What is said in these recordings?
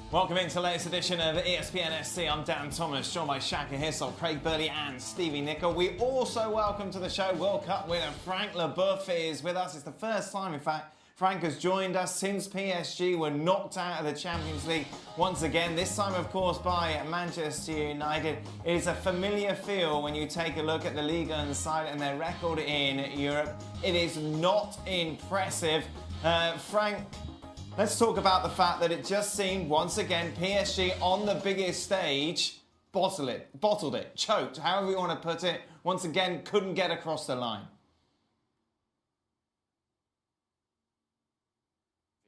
Welcome into the latest edition of ESPN SC. I'm Dan Thomas, joined by Shaka Hissel, Craig Burley and Stevie Nicol. We also welcome to the show World Cup winner Frank Leboeuf is with us. It's the first time, in fact, Frank has joined us since PSG were knocked out of the Champions League once again. This time, of course, by Manchester United. It is a familiar feel when you take a look at the Liga and side and their record in Europe. It is not impressive. Frank, let's talk about the fact that it just seemed, once again, PSG on the biggest stage, bottled it, choked, however you want to put it, once again, couldn't get across the line.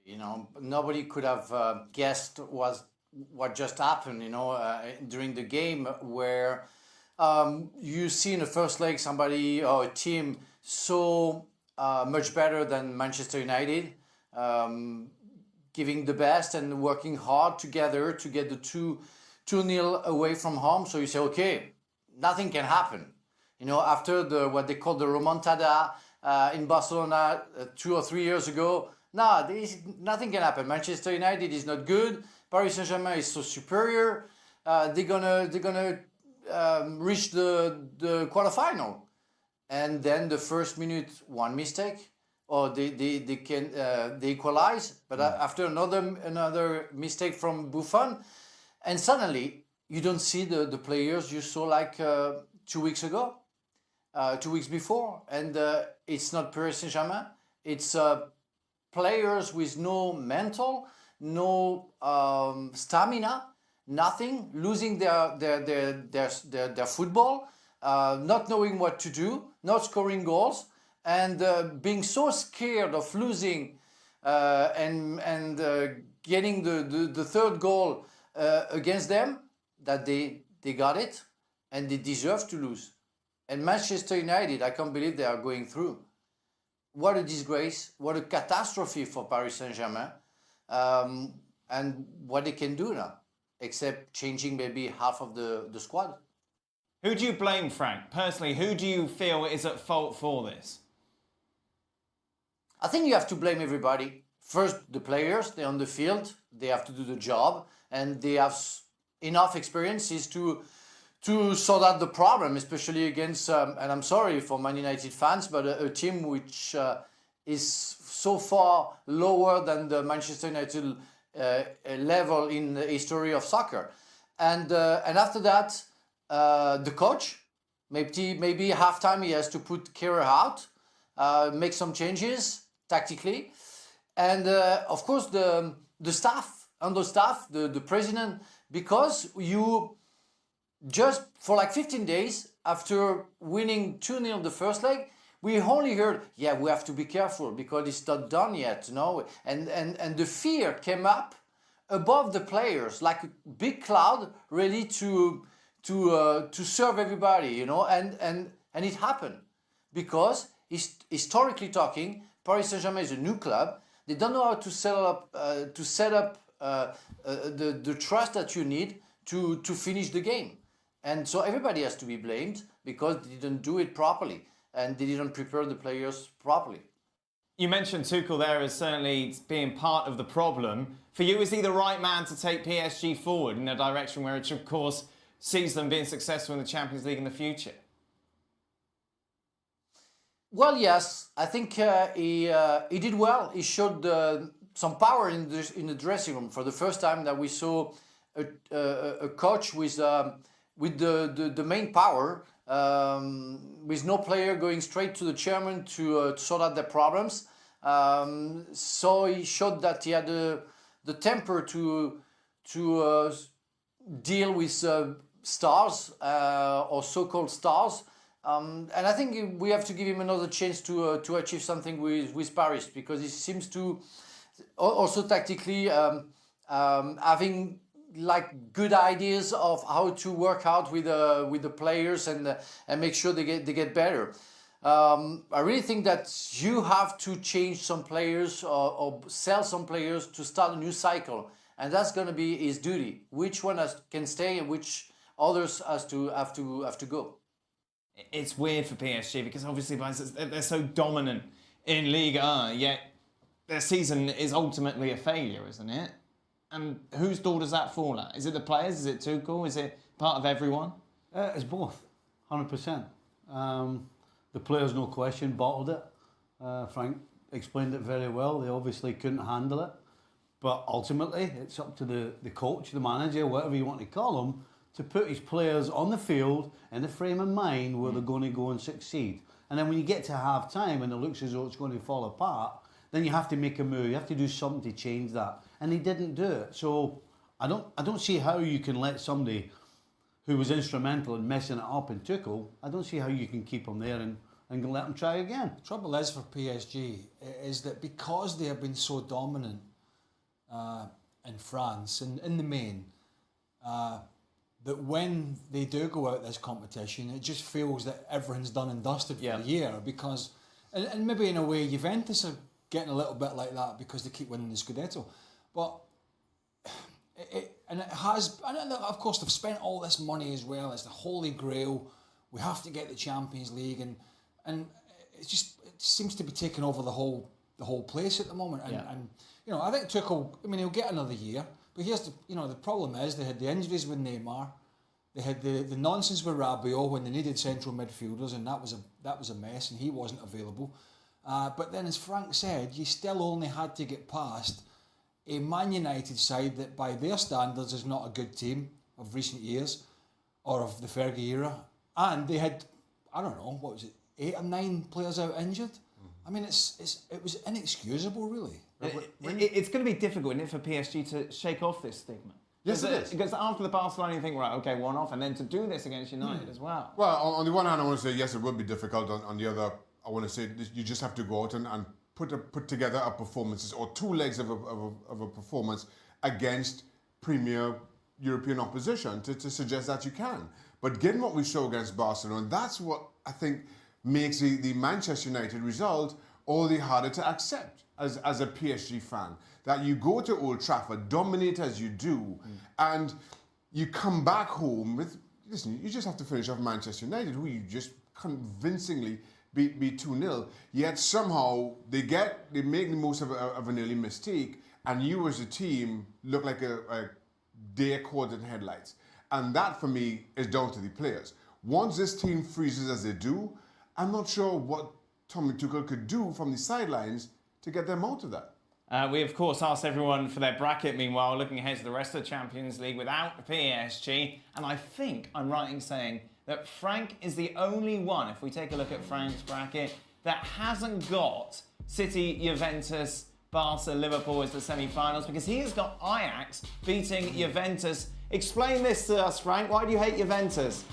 You know, nobody could have guessed what just happened, you know, during the game where you see in the first leg somebody or a team so much better than Manchester United, giving the best and working hard together to get the 2-0 away from home. So you say, okay, nothing can happen. You know, after what they call the remontada in Barcelona 2 or 3 years ago, nothing can happen. Manchester United is not good. Paris Saint-Germain is so superior. They're gonna reach the quarterfinal, and then the first minute, one mistake, or they equalize. But after another mistake from Buffon, and suddenly you don't see the players you saw like 2 weeks ago, 2 weeks before, and it's not Paris Saint-Germain. It's players with no mental, no stamina, nothing, losing their football, not knowing what to do, not scoring goals, and being so scared of losing and getting the third goal against them that they got it and they deserve to lose. And Manchester United, I can't believe they are going through. What a disgrace, what a catastrophe for Paris Saint-Germain, and what they can do now, except changing maybe half of the squad. Who do you blame, Frank? Personally, who do you feel is at fault for this? I think you have to blame everybody. First, the players, they're on the field, they have to do the job, and they have enough experiences to sort out the problem, especially against, and I'm sorry for Man United fans, but a team which is so far lower than the Manchester United level in the history of soccer. And after that, the coach, maybe halftime he has to put Kehrer out, make some changes tactically, and of course the staff, the president, because you just for like 15 days after winning 2-0 the first leg, we only heard, yeah, we have to be careful because it's not done yet, you know, and the fear came up above the players like a big cloud ready to serve everybody, you know, and it happened because historically talking, Paris Saint-Germain is a new club. They don't know how to set up the trust that you need to finish the game. And so everybody has to be blamed because they didn't do it properly and they didn't prepare the players properly. You mentioned Tuchel there as certainly being part of the problem. For you, is he the right man to take PSG forward in a direction where it, of course, sees them being successful in the Champions League in the future? Well, yes, I think he did well. He showed some power in the dressing room for the first time that we saw a coach with the main power, with no player going straight to the chairman to sort out their problems. So he showed that he had the temper to deal with stars or so-called stars. And I think we have to give him another chance to achieve something with Paris, because he seems to also tactically having like good ideas of how to work out with the players and make sure they get better. I really think that you have to change some players or sell some players to start a new cycle, and that's going to be his duty. Which one can stay and which others have to go. It's weird for PSG because obviously they're so dominant in Ligue 1, yet their season is ultimately a failure, isn't it? And whose door does that fall at? Is it the players? Is it Tuchel? Is it part of everyone? It's both, 100%. The players, no question, bottled it. Frank explained it very well. They obviously couldn't handle it. But ultimately, it's up to the coach, the manager, whatever you want to call him, to put his players on the field in the frame of mind where they're going to go and succeed. And then when you get to half time and it looks as though it's going to fall apart, then you have to make a move. You have to do something to change that. And he didn't do it. So I don't see how you can let somebody who was instrumental in messing it up in Tuchel, I don't see how you can keep him there and let him try again. The trouble is for PSG is that because they have been so dominant in France, in the main, that when they do go out this competition, it just feels that everything's done and dusted for the year. Because, and maybe in a way, Juventus are getting a little bit like that because they keep winning the Scudetto. But it has, and of course they've spent all this money as well. It's the holy grail. We have to get the Champions League, and it seems to be taking over the whole place at the moment. And you know, I think Tuchel, I mean, he'll get another year. But here's the problem is they had the injuries with Neymar, they had the nonsense with Rabiot when they needed central midfielders, and that was a mess, and he wasn't available. But then, as Frank said, you still only had to get past a Man United side that, by their standards, is not a good team of recent years or of the Fergie era, and they had, I don't know, what was it, 8 or 9 players out injured. I mean, it was inexcusable, really. It's going to be difficult, isn't it, for PSG to shake off this stigma? Yes, it is. Because after the Barcelona, you think, right, okay, one off, and then to do this against United as well. Well, on the one hand, I want to say, yes, it would be difficult. On the other, I want to say you just have to go out and put together a performances or 2 legs of a performance against premier European opposition to suggest that you can. But given what we show against Barcelona, that's what I think makes the Manchester United result all the harder to accept as a PSG fan. That you go to Old Trafford, dominate as you do, and you come back home with, listen, you just have to finish off Manchester United, who you just convincingly beat 2-0, yet somehow they make the most of an early mistake, and you as a team look like a deer caught in headlights. And that, for me, is down to the players. Once this team freezes as they do, I'm not sure what Tommy Tuchel could do from the sidelines to get them out of that. We, of course, asked everyone for their bracket, meanwhile, looking ahead to the rest of the Champions League without PSG. And I think I'm right in saying that Frank is the only one, if we take a look at Frank's bracket, that hasn't got City, Juventus, Barca, Liverpool as the semi-finals, because he has got Ajax beating Juventus. Explain this to us, Frank. Why do you hate Juventus?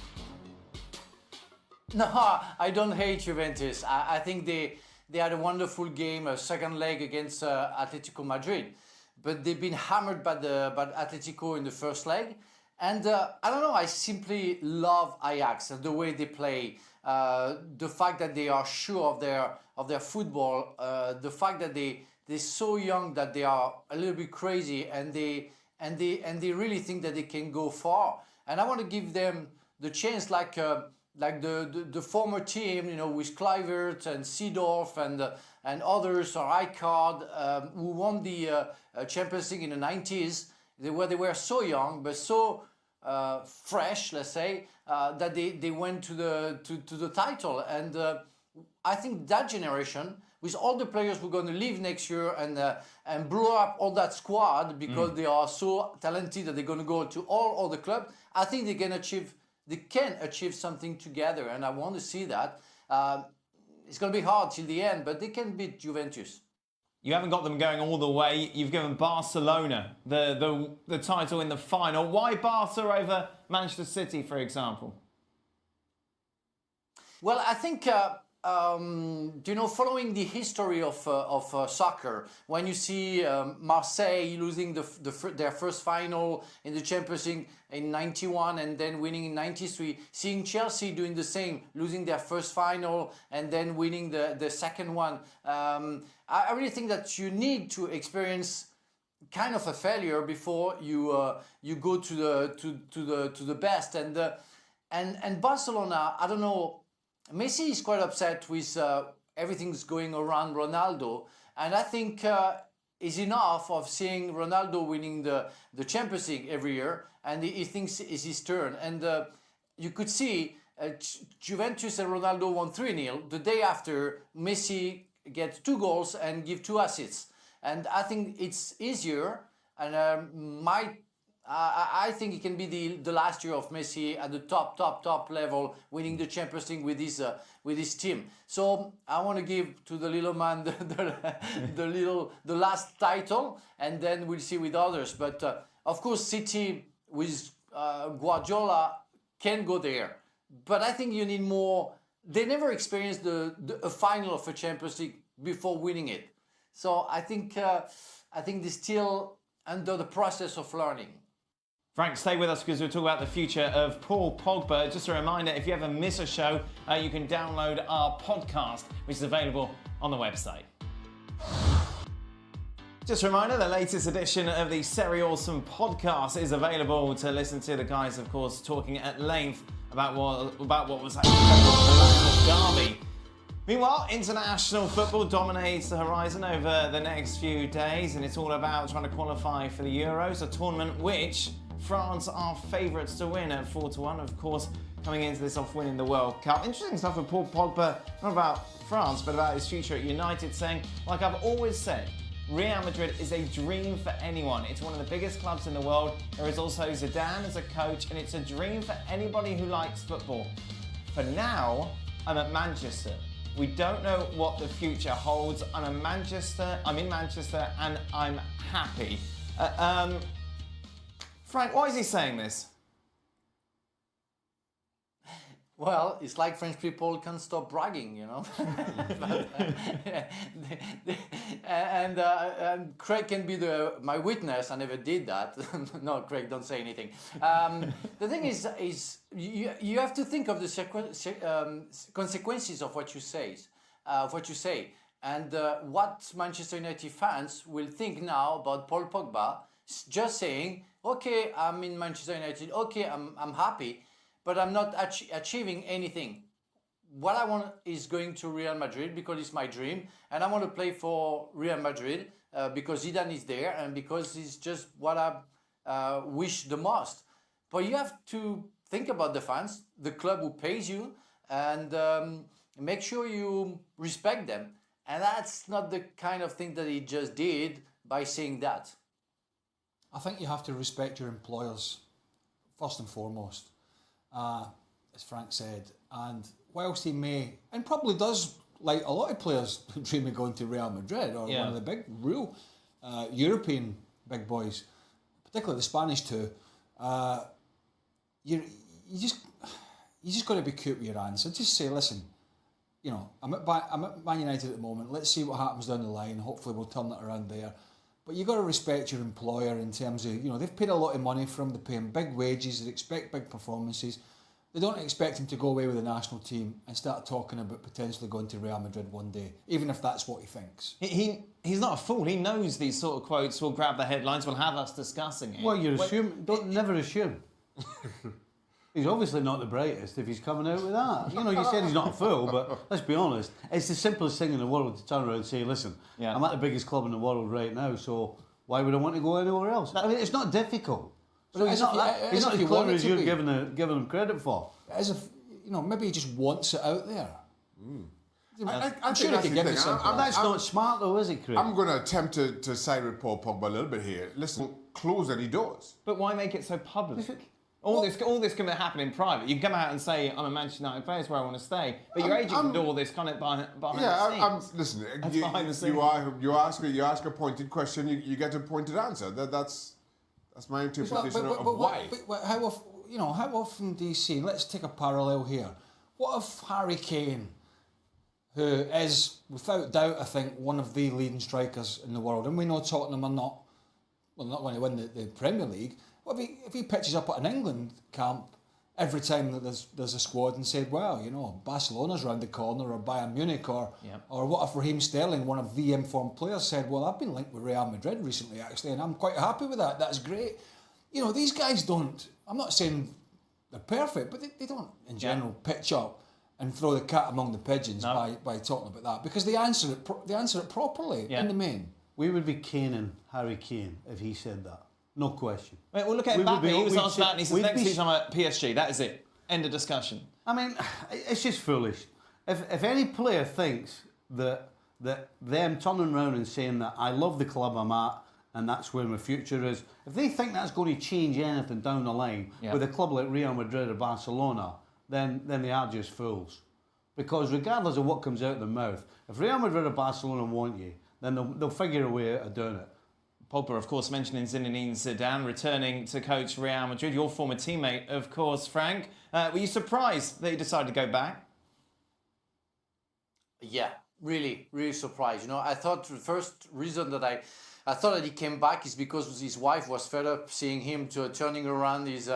No, I don't hate Juventus. I think they had a wonderful game, a second leg against Atletico Madrid, but they've been hammered by Atletico in the first leg. And I don't know, I simply love Ajax, the way they play, the fact that they are sure of their football, the fact that they're so young that they are a little bit crazy, and they really think that they can go far. And I want to give them the chance, like the former team, you know, with Kluivert and Seedorf and others, or Rijkaard, who won the Champions League in the 90s. They were so young, but so fresh, let's say, that they went to the title. And I think that generation, with all the players who are going to leave next year and blow up all that squad because they are so talented that they're going to go to all other clubs, I think they can achieve something together, and I want to see that. It's going to be hard till the end, but they can beat Juventus. You haven't got them going all the way. You've given Barcelona the title in the final. Why Barca over Manchester City, for example? Well, I think following the history of soccer, when you see Marseille losing their first final in the Champions League in '91 and then winning in '93, seeing Chelsea doing the same, losing their first final and then winning the second one, I really think that you need to experience kind of a failure before you go to the best. And Barcelona, I don't know. Messi is quite upset with everything's going around Ronaldo, and I think is enough of seeing Ronaldo winning the Champions League every year, and he thinks it's his turn. And you could see Juventus and Ronaldo won 3-0. The day after, Messi gets 2 goals and give 2 assists. And I think it's easier, and I think it can be the last year of Messi at the top level, winning the Champions League with his team. So I want to give to the little man the last title, and then we'll see with others. But of course, City with Guardiola can go there, but I think you need more. They never experienced a final of a Champions League before winning it, so I think they're still under the process of learning. Frank, stay with us because we'll talk about the future of Paul Pogba. Just a reminder, if you ever miss a show, you can download our podcast, which is available on the website. Just a reminder, the latest edition of the Serie Awesome podcast is available to listen to. The guys, of course, talking at length about what was actually the derby. Meanwhile, international football dominates the horizon over the next few days, and it's all about trying to qualify for the Euros, a tournament which France are favourites to win at 4-1, of course, coming into this off winning the World Cup. Interesting stuff with Paul Pogba, not about France, but about his future at United, saying, like I've always said, Real Madrid is a dream for anyone. It's one of the biggest clubs in the world. There is also Zidane as a coach, and it's a dream for anybody who likes football. For now, I'm at Manchester. We don't know what the future holds. I'm in Manchester, and I'm happy. Frank, why is he saying this? Well, it's like French people can't stop bragging, you know. And Craig can be my witness. I never did that. No, Craig, don't say anything. The thing is you have to think of the consequences of what you say, and what Manchester United fans will think now about Paul Pogba just saying, okay, I'm in Manchester United, okay, I'm happy, but I'm not achieving anything. What I want is going to Real Madrid because it's my dream, and I want to play for Real Madrid because Zidane is there and because it's just what I wish the most. But you have to think about the fans, the club who pays you, and make sure you respect them. And that's not the kind of thing that he just did by saying that. I think you have to respect your employers, first and foremost. As Frank said, and whilst he may, and probably does, like a lot of players, dream of going to Real Madrid or one of the big, real European big boys, particularly the Spanish two, you just got to be cute with your answer. Just say, listen, you know, I'm at Man United at the moment. Let's see what happens down the line. Hopefully, we'll turn it around there. But you've got to respect your employer in terms of, you know, they've paid a lot of money for him, they pay him big wages, they expect big performances. They don't expect him to go away with the national team and start talking about potentially going to Real Madrid one day, even if that's what he thinks. He's not a fool. He knows these sort of quotes will grab the headlines, will have us discussing it. Well, never assume. He's obviously not the brightest if he's coming out with that. You know, you said he's not a fool, but let's be honest. It's the simplest thing in the world to turn around and say, listen, I'm at the biggest club in the world right now, so why would I want to go anywhere else? I mean, it's not difficult. But he's not as clever as you're giving him credit for. As if, you know, maybe he just wants it out there. I'm sure he could give it something. That's not smart though, is it, Craig? I'm going to attempt to side with Paul Pogba a little bit here. Listen, close any doors. But why make it so public? All this can happen in private. You can come out and say, I'm a Manchester United player, it's where I want to stay. But your agent can do all this kind of behind the scenes. Listen, behind the scenes. you ask a pointed question, you get a pointed answer. That's my interpretation of why. But how often do you see, let's take a parallel here. What if Harry Kane, who is, without doubt, I think, one of the leading strikers in the world, and we know Tottenham are not going to win the Premier League, what if he pitches up at an England camp every time that there's a squad and said, well, you know, Barcelona's round the corner, or Bayern Munich, or what if Raheem Sterling, one of the informed players, said, well, I've been linked with Real Madrid recently, actually, and I'm quite happy with that. That's great. You know, these guys don't, I'm not saying they're perfect, but they don't, in general, pitch up and throw the cat among the pigeons by talking about that, because they answer it properly in the main. we would be caning Harry Kane if he said that. No question. Wait, well, look at We would Mbappe. be- He was we'd asked say- about it and he says we'd next be- season I'm at PSG. That is it. End of discussion. I mean, it's just foolish. If any player thinks that them turning around and saying that I love the club I'm at and that's where my future is, if they think that's going to change anything down the line with a club like Real Madrid or Barcelona, then they are just fools. Because regardless of what comes out of their mouth, if Real Madrid or Barcelona want you, then they'll figure a way out of doing it. Pogba, of course, mentioning Zinedine Zidane returning to coach Real Madrid, your former teammate, of course, Frank. Were you surprised that he decided to go back? Yeah, really, really surprised. You know, I thought the first reason that I thought that he came back is because his wife was fed up seeing him turning around his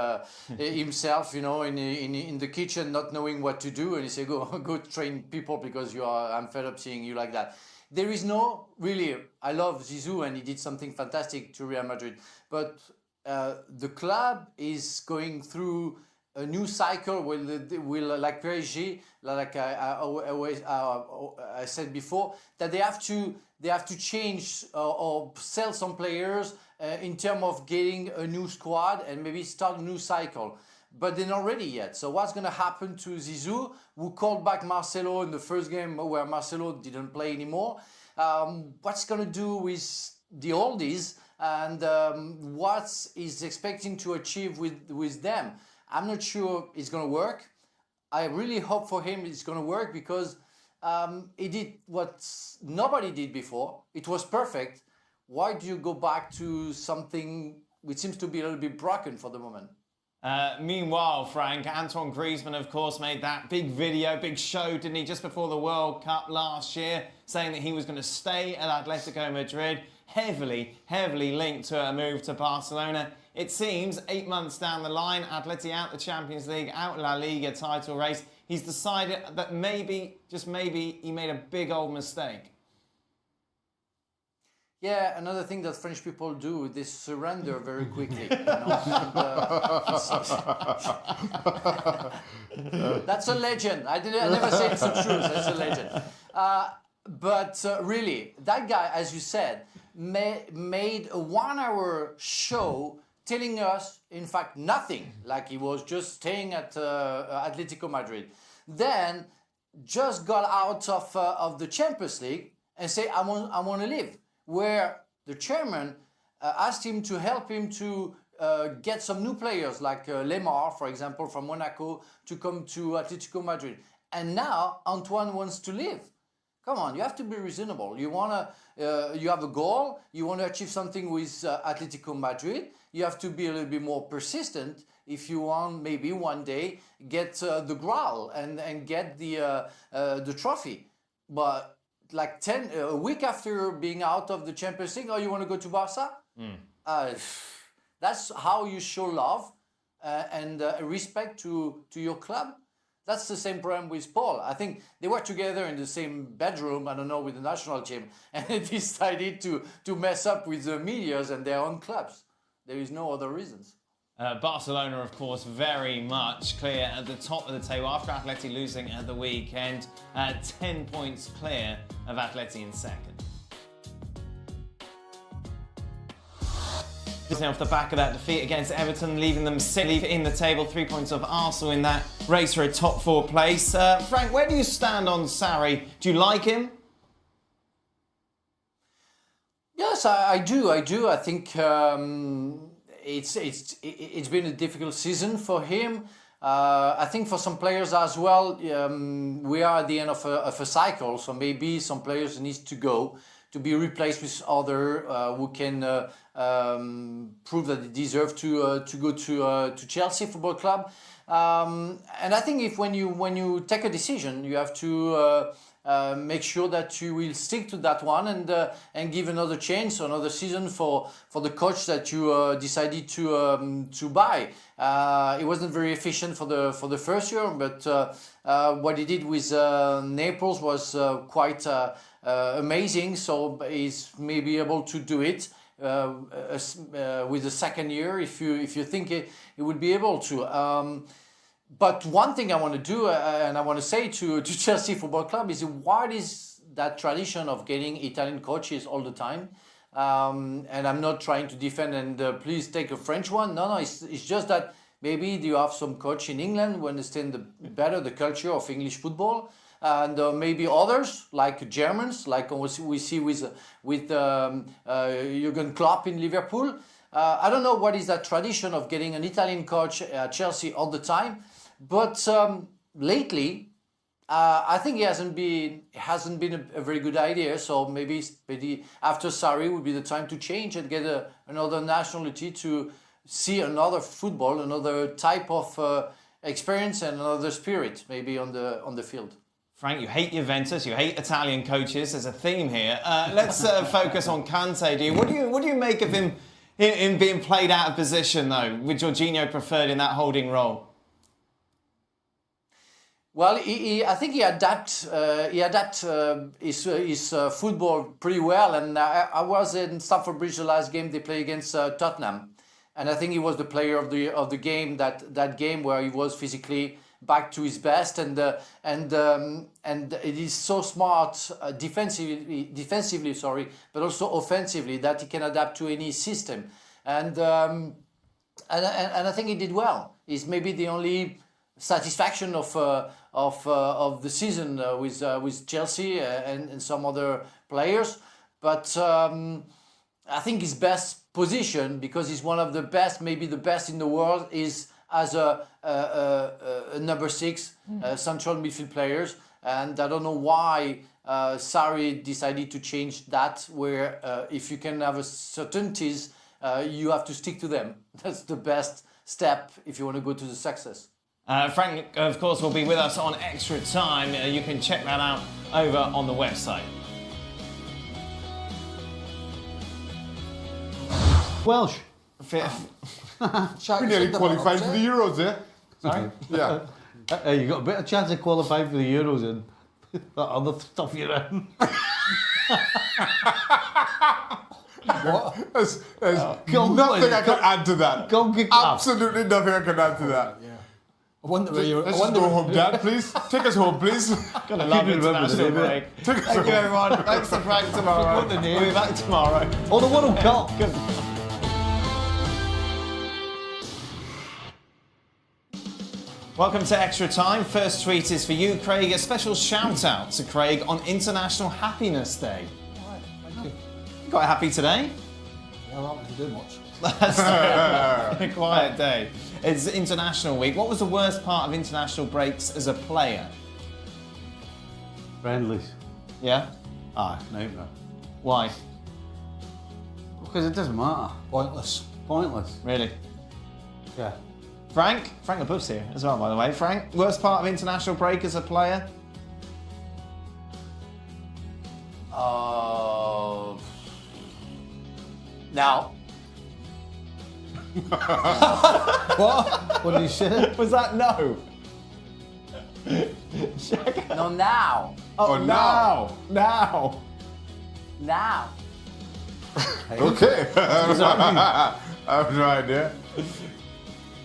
himself, you know, in the kitchen, not knowing what to do, and he said, "Go train people because I'm fed up seeing you like that." There is no really. I love Zizou and he did something fantastic to Real Madrid, but the club is going through a new cycle will like PSG, like I said before, that they have to change or sell some players in terms of getting a new squad and maybe start a new cycle. But they're not ready yet. So what's going to happen to Zizou, who called back Marcelo in the first game where Marcelo didn't play anymore? What's going to do with the oldies and what is expecting to achieve with them? I'm not sure it's going to work. I really hope for him it's going to work because he did what nobody did before. It was perfect. Why do you go back to something which seems to be a little bit broken for the moment? Meanwhile, Frank, Antoine Griezmann, of course, made that big video, big show, didn't he, just before the World Cup last year, saying that he was going to stay at Atletico Madrid, heavily linked to a move to Barcelona. It seems 8 months down the line, Atleti out the Champions League, out La Liga title race, he's decided that maybe, just maybe, he made a big old mistake. Yeah, another thing that French people do, they surrender very quickly. You know? That's a legend. I never say it's the truth. That's a legend. But really, that guy, as you said, made a 1 hour show telling us, in fact, nothing. Like he was just staying at Atletico Madrid. Then just got out of the Champions League and say, I want to leave. Where the chairman asked him to help him to get some new players like Lemar, for example, from Monaco, to come to Atletico Madrid. And now Antoine wants to leave. Come on, you have to be reasonable. You have a goal. You want to achieve something with Atletico Madrid. You have to be a little bit more persistent if you want maybe one day get the growl and get the trophy. But like a week after being out of the Champions League, you want to go to Barca? That's how you show love and respect to your club. That's the same problem with Paul. I think they were together in the same bedroom, I don't know, with the national team, and they decided to mess up with the medias and their own clubs. There is no other reasons. Barcelona, of course, very much clear at the top of the table after Atleti losing at the weekend. 10 points clear of Atleti in second. Just off the back of that defeat against Everton, leaving them silly in the table, 3 points off Arsenal in that race for a top 4 place. Frank, where do you stand on Sarri? Do you like him? Yes, I do. I think it's been a difficult season for him. I think for some players as well, we are at the end of a cycle, so maybe some players need to go to be replaced with other who can prove that they deserve to go to Chelsea Football Club. And I think when you take a decision, you have to make sure that you will stick to that one and give another chance, another season for the coach that you decided to buy. It wasn't very efficient for the first year, but what he did with Naples was quite amazing. So he's maybe able to do it with the second year if you think he would be able to. But one thing I want to do, and I want to say to Chelsea Football Club, is what is that tradition of getting Italian coaches all the time? And I'm not trying to defend and please take a French one. No, it's just that maybe you have some coach in England who understand better the culture of English football, and maybe others like Germans, like we see with Jurgen Klopp in Liverpool. I don't know what is that tradition of getting an Italian coach at Chelsea all the time, but lately I think it hasn't been a very good idea. So maybe after Sarri would be the time to change and get another nationality to see another football, another type of experience and another spirit maybe on the field. Frank, you hate Juventus, you hate Italian coaches. There's a theme here. Let's focus on Kante. What do you make of him being played out of position though, with Jorginho preferred in that holding role? Well, I think he adapts his football pretty well. And I was in Stamford Bridge the last game they played against Tottenham, and I think he was the player of the game that game where he was physically back to his best, and it is so smart defensively, but also offensively, that he can adapt to any system, and I think he did well. He's maybe the only satisfaction of the season with Chelsea and some other players, but I think his best position, because he's one of the best, maybe the best in the world, is as a number 6 central midfield players, and I don't know why Sarri decided to change that. Where if you can have certainties, you have to stick to them. That's the best step if you want to go to the success. Frank, of course, will be with us on Extra Time. You can check that out over on the website. Welsh. We nearly qualified for the Euros there. Sorry? Yeah. You got a better chance of qualifying for the Euros than that other stuff you're in. There's nothing I can add to that. Absolutely nothing I can add to that. Yeah. I wonder where you're. Let's just go home, Dad, please. Take us home, please. Gonna love international break. Thank you, everyone. Thanks to Frank tomorrow. We'll be back tomorrow. Oh, the World Cup. Good. Welcome to Extra Time. First tweet is for you, Craig. A special shout out to Craig on International Happiness Day. All right, thank you. You quite happy today? Yeah, well, I didn't do much. That's a quiet day. It's International Week. What was the worst part of international breaks as a player? Friendlies. Yeah? Nightmare. Why? Because it doesn't matter. Pointless. Pointless. Really? Yeah. Frank LaBeouf's here as well, by the way. Frank, worst part of international break as a player? Now. What? What did you say? Was that no? No, now. Oh, now. Now. Now. Okay. I have no idea.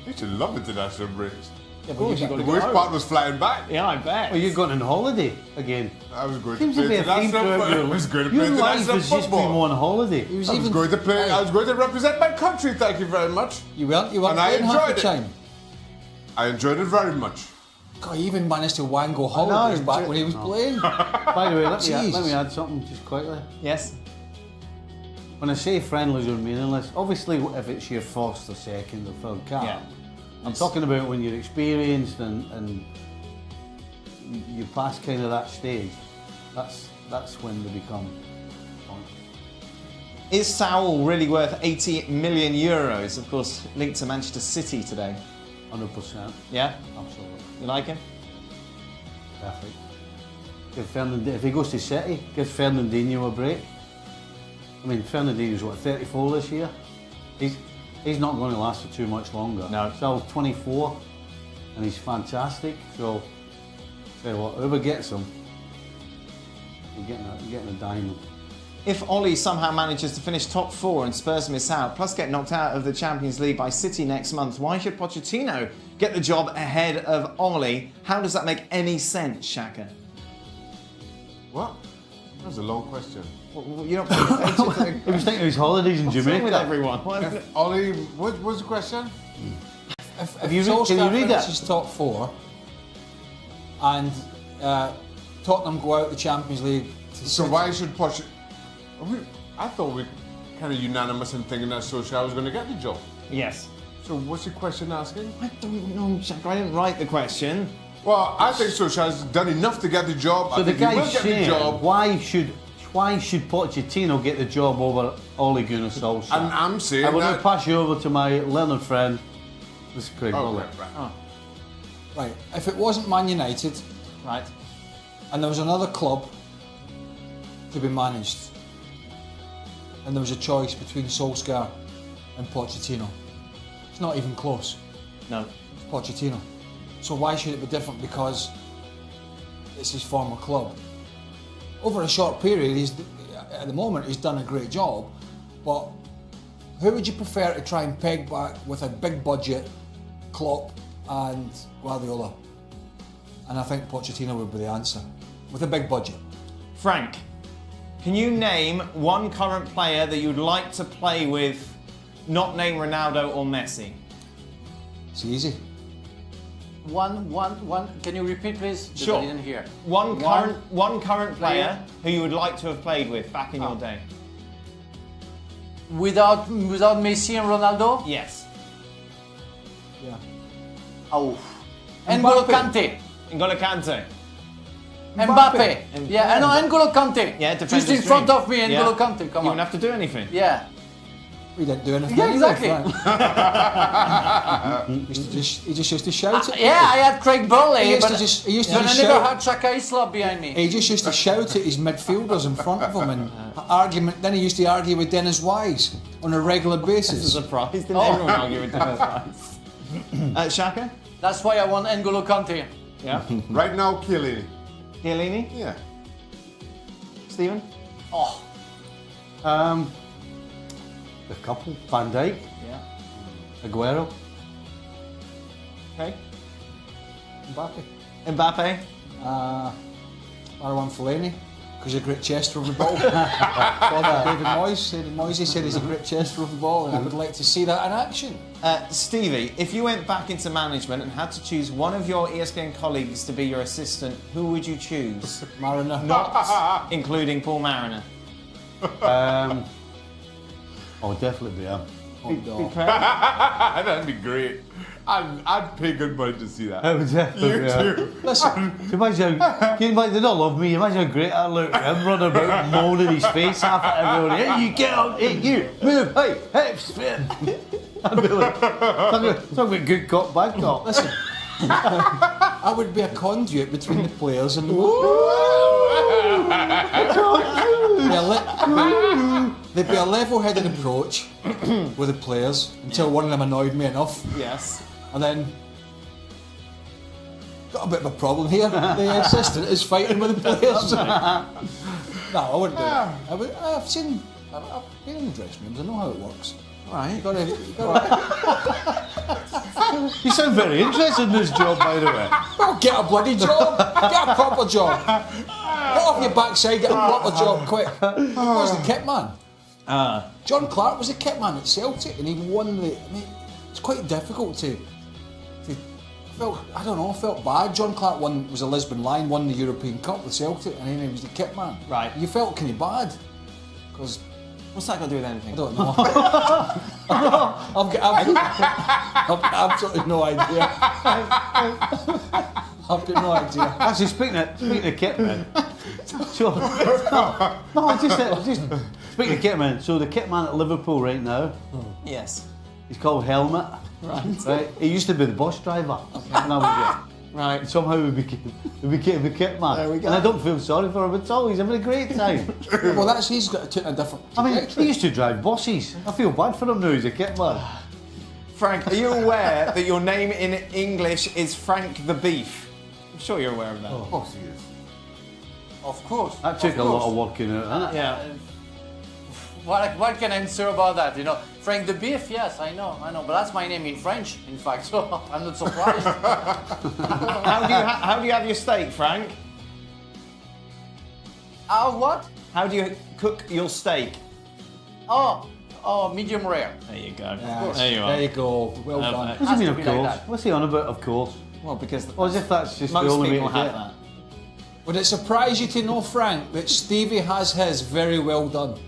You should love international breaks. Yeah, of course, you got The to worst go part was flying back. Yeah, I bet. Well, you're going on holiday again. I was going Seems to to play be a theme international throughout football. I your was going to play Your life international has just been football. one holiday. He was I was even going to play. I was going to represent my country. Thank you very much. You weren't And I playing half enjoyed the it. time. I enjoyed it very much. God, he even managed to wangle holidays back when he was playing. By the way, let me Jesus. add something just quickly. Yes. When I say friendlies are meaningless, obviously if it's your first or second or third cap, Yeah. I'm talking about when you're experienced and you pass kind of that stage. That's when they become pointless. Is Saul really worth 80 million euros? Of course, linked to Manchester City today. 100%. Yeah? Absolutely. You like him? Perfect. If he goes to City, give Fernandinho a break. I mean, Fernandinho's what, 34 this year? He's not going to last for too much longer. No. Still 24, and he's fantastic. So, tell you what, whoever gets him, you're getting a diamond. If Ollie somehow manages to finish top 4 and Spurs miss out, plus get knocked out of the Champions League by City next month, why should Pochettino get the job ahead of Ollie? How does that make any sense, Shaka? What? That's a long question. You're not paying attention to He was thinking of his holidays in what's wrong with Jamaica. everyone. Ollie, what was the question? If Can you read that? finishes top 4 and Tottenham go out the Champions League to So why should Pochettino? I thought we kind of unanimous in thinking that Solskjaer was going to get the job. Yes. So what's the question asking? I don't know, Jack. I didn't write the question. Well, I think Solskjaer's done enough to get the job. So I the think he will guy's get the saying, job. why should Pochettino get the job over Ole Gunnar Solskjaer? And I'm saying I will now that. pass you over to my learned friend, Mr. Craig Oh, Bullock. right. Right, if it wasn't Man United Right. and there was another club to be managed and there was a choice between Solskjaer and Pochettino, it's not even close. No. It's Pochettino. So why should it be different because it's his former club? Over a short period, at the moment he's done a great job, but who would you prefer to try and peg back with a big budget, Klopp and Guardiola? And I think Pochettino would be the answer, with a big budget. Frank, can you name one current player that you'd like to play with, not name Ronaldo or Messi? It's easy. One. Can you repeat, please? Because Sure. I didn't hear. One current player who you would like to have played with back in your day. Without Messi and Ronaldo? Yes. Yeah. Oh. N'Golo Kante. N'Golo Kante. Mbappe. Yeah, I know N'Golo Kante. Yeah, Just defender's in front dream. of me, Yeah. N'Golo Kante. Come You on. wouldn't have to do anything. Yeah. We didn't do anything. Yeah, anyway, exactly. Frank. He just used to shout it. Yeah, I had Craig Burley, He used but to just, he used to but I just never shout. had Chaka Isla behind me. He just used to shout at his midfielders in front of him and argument. Then he used to argue with Dennis Wise on a regular It's a basis. surprise. Didn't everyone argue with Dennis Rice? Shaka? That's why I want N'Golo Kante. Yeah. Right now, Chiellini. Chiellini? Yeah. Stephen? Oh, A couple, Van Dijk, Yeah. Aguero. Okay. Mbappe. Mbappe? Marwan Fellaini, because he's a great chester of the ball. David Moyes said he's a great chester of the ball, and I would like to see that in action. Stevie, if you went back into management and had to choose one of your ESPN colleagues to be your assistant, who would you choose? Mariner. Not including Paul Mariner. Oh, definitely be him. That'd be great. I'd pay good money to see that. I would definitely You be him. too. Listen, Can you imagine they don't love me. Imagine how great I look. I'm running about molding his face half at everyone. Hey, you get on. Hey, you move. Hey, spin. I'd be like, talking about good cop, bad cop. listen. I would be a conduit between the players and the There'd be a level-headed approach with the players until one of them annoyed me enough, Yes. and then got a bit of a problem here. The assistant is fighting with the players. No, I wouldn't do that. I've been in the dressing rooms. I know how it works. Right. You gotta You sound very interested in this job, by the way. well, get a bloody job. Get a proper job. Get off your backside. Get a proper job quick. Who was the kit man? John Clark was the kit man at Celtic, and he won the. I mean, it's quite difficult to I felt bad. John Clark was a Lisbon Lion, won the European Cup with Celtic, and then he was the kit man. Right. You felt kind of bad because What's that got to do with anything? I don't know. I've got absolutely no idea. I've got no idea. Actually, speaking of kit man. So, no, just speaking of kit man. So the kit man at Liverpool right now, Yes. he's called Helmet. Right. He used to be the bus driver. And I was there. Right. And somehow we became the kit man. There we go. And I don't feel sorry for him at all. He's having a great time. Well, he's got to take a different. I mean, trajectory. he used to drive buses. I feel bad for him now. He's a kit man. Frank, are you aware that your name in English is Frank the Beef? I'm sure you're aware of that. Of course he is. Of course. That took of a lot course. of working out, didn't it? Yeah. What can I answer about that? You know, Frank the Beef. Yes, I know, but that's my name in French, in fact. So I'm not surprised. How do you have your steak, Frank? What? How do you cook your steak? Oh, medium rare. There you go. Yeah, There you are. There you go. Well done. What do you Has mean, to of be like course? that. What's he on about, of course? Well, because Or as if that's just the most only way people to do have it. that. Would it surprise you to know, Frank, that Stevie has his very well done?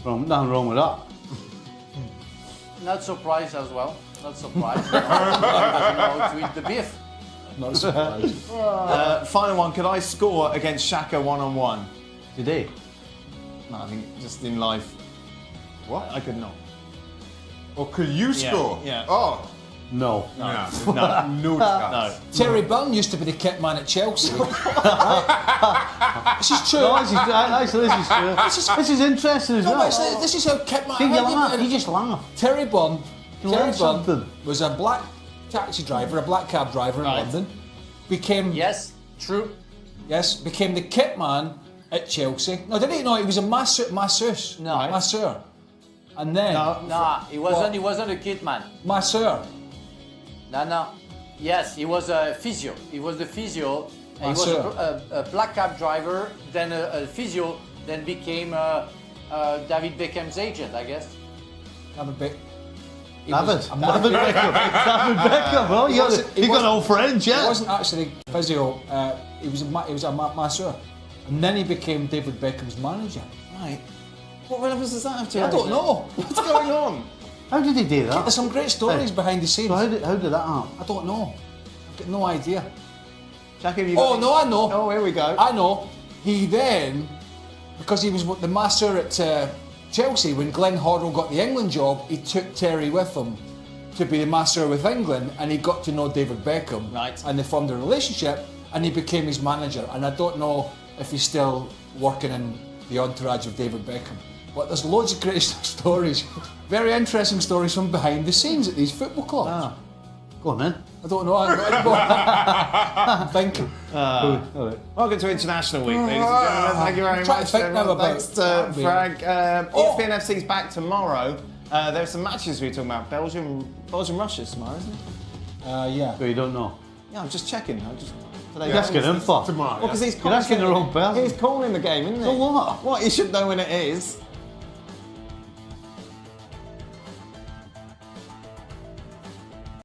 Nothing wrong with that. Not surprised as well. Not surprised. He doesn't know how to eat the beef. Not surprised. Final one. Could I score against Shaka one-on-one? Today. No, I think just in life. What? I could not. Or could you score? yeah. Oh, No. no. No. No chance. No. Terry Byrne used to be the kit man at Chelsea. This is true. No, actually, this is true. This is interesting as No, well. actually, this is how kit man. See, you laugh. You just laugh. Terry Byrne. You Terry learn Byrne something. was a black taxi driver, a black cab driver in Right. London. Became Yes, true. became the kit man at Chelsea. No, didn't he? No, he was a masseuse. No. Right. Masseur. And then Nah, he wasn't a kid man. masseur. No. Yes, he was a physio. He was the physio. And he was Masseur. a black cab driver, then a physio, then became David Beckham's agent, I guess. David Beckham. David Beckham. David Beckham. Well, you got an old friend, He yeah. wasn't actually physio. He was a masseur, and then he became David Beckham's manager. Right. What relevance does that have to I don't know. What's going on? How did he do that? There's some great stories behind the scenes. So how did that happen? I don't know. I've got no idea. Shaka, have you got Oh any- no, I know. Oh, here we go. I know. He then, because he was the master at Chelsea when Glenn Hoddle got the England job, he took Terry with him to be the master with England, and he got to know David Beckham. Right. And they formed a relationship, and he became his manager. And I don't know if he's still working in the entourage of David Beckham. But there's loads of great stories, very interesting stories from behind the scenes at these football clubs. Ah. Go on then. I don't know. I'm thinking. All right. Welcome to International Week, ladies and gentlemen. Thank you very Trying to much. think now about Thanks to that, Frank. Oh. ESPN FC's back tomorrow. There's some matches we were talking about. Belgium, Russia tomorrow, isn't it? Yeah. But you don't know. Yeah, I'm just checking. Today. You're asking him for. Tomorrow. Well, because he's You're asking the wrong person. He's calling the game, isn't he? So what? What? He should know when it is.